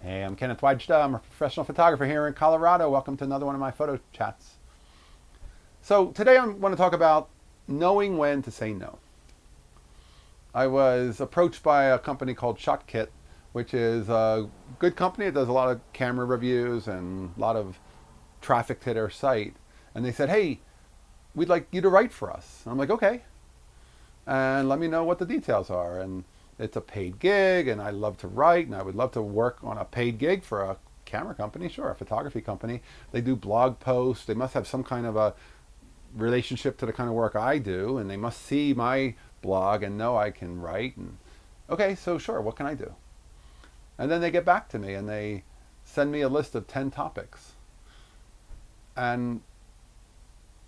Hey, I'm Kenneth Wajda. I'm a professional photographer here in Colorado. Welcome to another one of my photo chats. So today I want to talk about knowing when to say no. I was approached by a company called ShotKit, which is a good company. It does a lot of camera reviews and a lot of traffic to their site. And they said, hey, we'd like you to write for us. And I'm like, okay. And let me know what the details are. And it's a paid gig, and I love to write, and I would love to work on a paid gig for a camera company, sure, a photography company. They do blog posts. They must have some kind of a relationship to the kind of work I do, and they must see my blog and know I can write. And okay, so sure, what can I do? And then they get back to me and they send me a list of 10 topics. And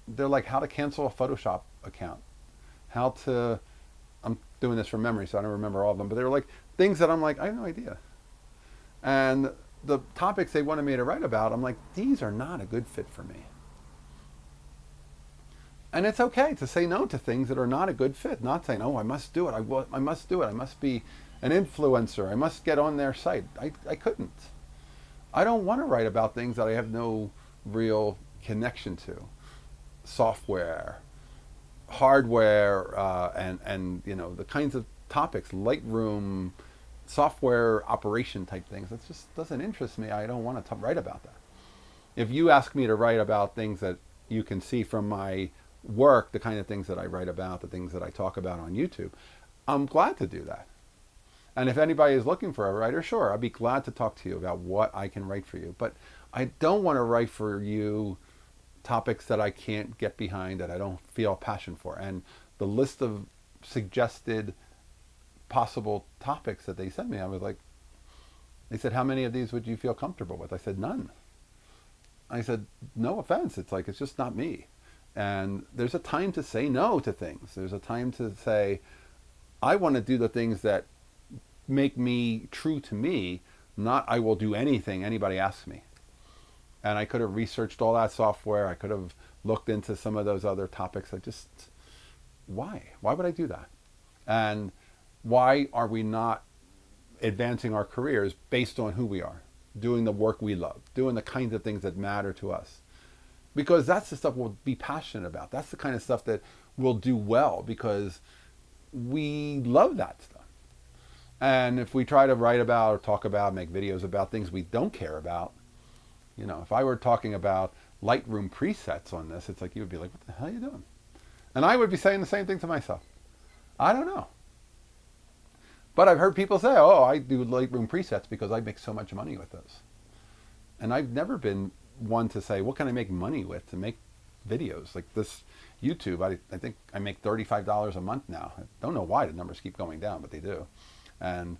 they're like, how to cancel a Photoshop account, how to, I'm doing this from memory, so I don't remember all of them, but they were like things that I'm like, I have no idea. And the topics they wanted me to write about, I'm like, these are not a good fit for me. And it's okay to say no to things that are not a good fit, not saying, oh, I must do it. I must do it. I must be an influencer. I must get on their site. I couldn't. I don't want to write about things that I have no real connection to. Software, hardware, and you know, the kinds of topics, Lightroom, software operation type things. That just doesn't interest me. I don't want to write about that. If you ask me to write about things that you can see from my work, the kind of things that I write about, the things that I talk about on YouTube, I'm glad to do that. And if anybody is looking for a writer, sure, I'd be glad to talk to you about what I can write for you. But I don't want to write for you topics that I can't get behind, that I don't feel passion for. And the list of suggested possible topics that they sent me, I was like, they said, how many of these would you feel comfortable with? I said, none. I said, no offense. It's like, it's just not me. And there's a time to say no to things. There's a time to say, I want to do the things that make me true to me, not I will do anything anybody asks me. And I could have researched all that software. I could have looked into some of those other topics. Why? Why would I do that? And why are we not advancing our careers based on who we are, doing the work we love, doing the kinds of things that matter to us? Because that's the stuff we'll be passionate about. That's the kind of stuff that we'll do well because we love that stuff. And if we try to write about or talk about, make videos about things we don't care about, you know, if I were talking about Lightroom presets on this, it's like you would be like, what the hell are you doing? And I would be saying the same thing to myself. I don't know. But I've heard people say, oh, I do Lightroom presets because I make so much money with those. And I've never been one to say, what can I make money with to make videos? Like this YouTube, I think I make $35 a month now. I don't know why the numbers keep going down, but they do. And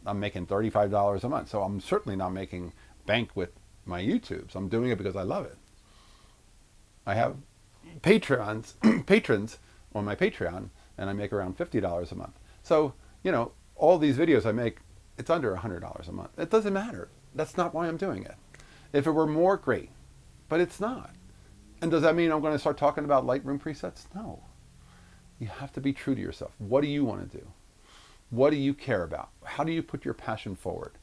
I'm making $35 a month. So I'm certainly not making bank with my YouTubes. I'm doing it because I love it. I have patrons on my Patreon, and I make around $50 a month. So, you know, all these videos I make, it's under $100 a month. It doesn't matter. That's not why I'm doing it. If it were more, great. But it's not. And does that mean I'm going to start talking about Lightroom presets? No. You have to be true to yourself. What do you want to do? What do you care about? How do you put your passion forward?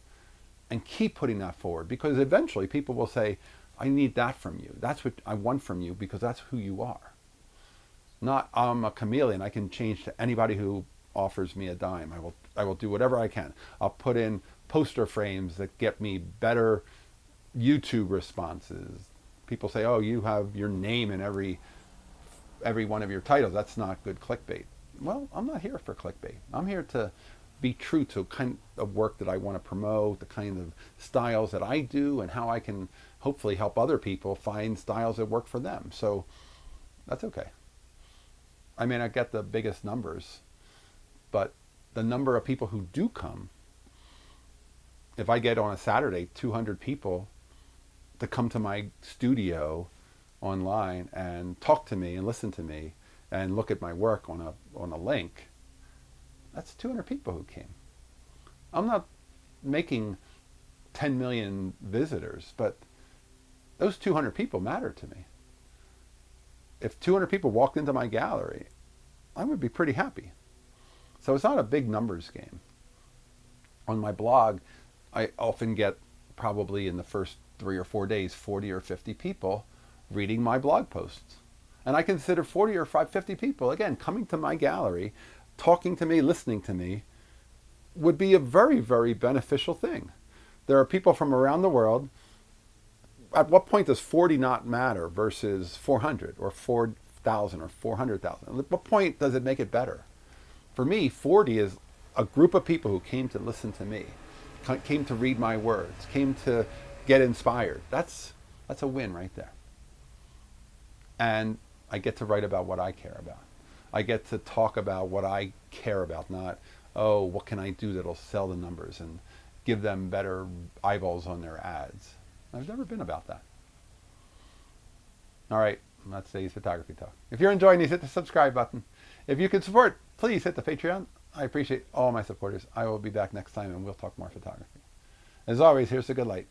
And keep putting that forward, because eventually people will say, I need that from you. That's what I want from you because that's who you are. Not I'm a chameleon. I can change to anybody who offers me a dime. I will do whatever I can. I'll put in poster frames that get me better YouTube responses. People say, oh, you have your name in every one of your titles. That's not good clickbait. Well, I'm not here for clickbait. I'm here to be true to kind of work that I want to promote, the kind of styles that I do, and how I can hopefully help other people find styles that work for them. So that's okay. I may not get the biggest numbers, but the number of people who do come, if I get on a Saturday 200 people to come to my studio online and talk to me and listen to me and look at my work on a link, that's 200 people who came. I'm not making 10 million visitors, but those 200 people matter to me. If 200 people walked into my gallery, I would be pretty happy. So it's not a big numbers game. On my blog, I often get probably in the first 3 or 4 days, 40 or 50 people reading my blog posts. And I consider 40 or 50 people, again, coming to my gallery, talking to me, listening to me, would be a very, very beneficial thing. There are people from around the world. At what point does 40 not matter versus 400 or 4,000 or 400,000? At what point does it make it better? For me, 40 is a group of people who came to listen to me, came to read my words, came to get inspired. That's a win right there. And I get to write about what I care about. I get to talk about what I care about, not, oh, what can I do that'll sell the numbers and give them better eyeballs on their ads. I've never been about that. All right, that's today's photography talk. If you're enjoying these, hit the subscribe button. If you can support, please hit the Patreon. I appreciate all my supporters. I will be back next time and we'll talk more photography. As always, here's the good light.